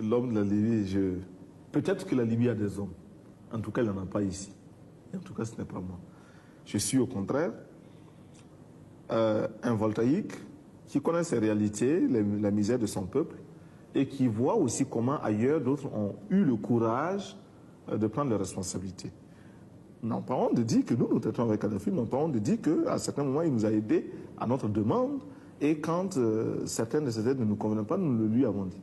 l'homme de la Libye, peut-être que la Libye a des hommes. En tout cas, il n'en a pas ici. Et en tout cas, ce n'est pas moi. Je suis au contraire un voltaïque qui connaît ses réalités, la misère de son peuple, et qui voit aussi comment ailleurs d'autres ont eu le courage de prendre leurs responsabilités. Nous n'avons pas honte de dire que nous traitons avec Kadhafi, nous n'avons pas honte de dire qu'à certains moments, il nous a aidés à notre demande, et quand certaines de ces aides ne nous convenaient pas, nous le lui avons dit.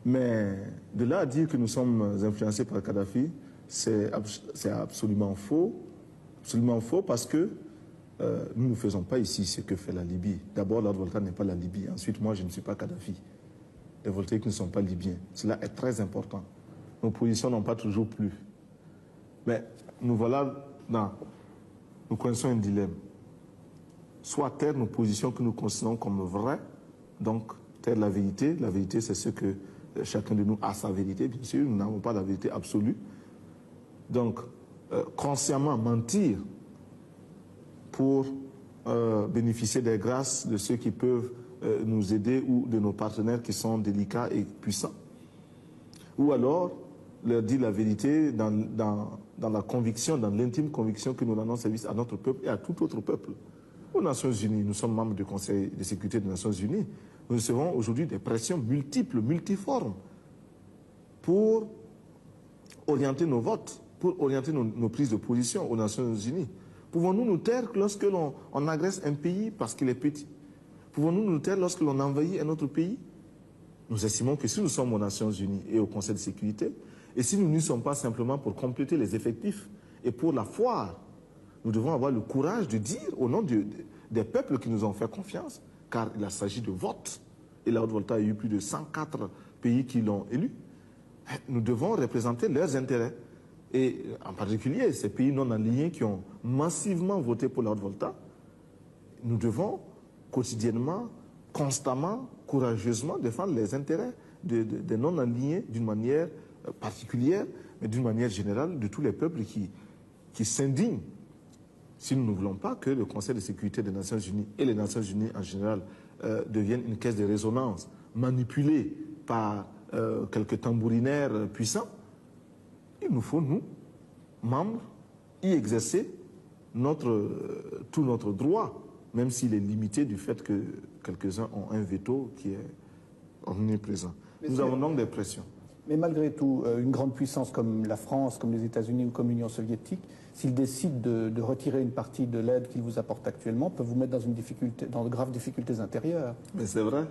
Mais de là à dire que nous sommes influencés par Kadhafi, c'est absolument faux parce que nous ne faisons pas ici ce que fait la Libye. D'abord, Lord Volta n'est pas la Libye. Ensuite, moi, je ne suis pas Kadhafi. Les voltaïques ne sont pas libyens. Cela est très important. Nos positions n'ont pas toujours plu. Mais nous voilà nous connaissons un dilemme. Soit taire nos positions que nous considérons comme vraies, donc taire la vérité. La vérité, c'est ce que chacun de nous a sa vérité, bien sûr. Nous n'avons pas la vérité absolue. Donc, consciemment mentir pour bénéficier des grâces de ceux qui peuvent nous aider ou de nos partenaires qui sont délicats et puissants. Ou alors leur dire la vérité dans la conviction, dans l'intime conviction que nous rendons service à notre peuple et à tout autre peuple. Aux Nations Unies, nous sommes membres du Conseil de sécurité des Nations Unies. Nous recevons aujourd'hui des pressions multiples, multiformes pour orienter nos votes, pour orienter nos prises de position aux Nations Unies. Pouvons-nous nous taire lorsque l'on agresse un pays parce qu'il est petit? Pouvons-nous nous taire lorsque l'on envahit un autre pays? Nous estimons que si nous sommes aux Nations Unies et au Conseil de sécurité, et si nous n'y sommes pas simplement pour compléter les effectifs et pour la foire, nous devons avoir le courage de dire au nom des peuples qui nous ont fait confiance, car il s'agit de vote, et la Haute-Volta a eu plus de 104 pays qui l'ont élu, nous devons représenter leurs intérêts. Et en particulier, ces pays non alignés qui ont massivement voté pour la Haute-Volta, nous devons quotidiennement, constamment, courageusement défendre les intérêts des non alignés d'une manière particulière, mais d'une manière générale de tous les peuples qui s'indignent. Si nous ne voulons pas que le Conseil de sécurité des Nations Unies et les Nations Unies en général deviennent une caisse de résonance manipulée par quelques tambourinaires puissants, il nous faut, nous, membres, y exercer tout notre droit, même s'il est limité du fait que quelques-uns ont un veto qui est omniprésent. Nous avons donc des pressions. Mais malgré tout, une grande puissance comme la France, comme les États-Unis ou comme l'Union soviétique, s'ils décident de retirer une partie de l'aide qu'ils vous apportent actuellement, peuvent vous mettre dans de graves difficultés intérieures. Mais c'est vrai.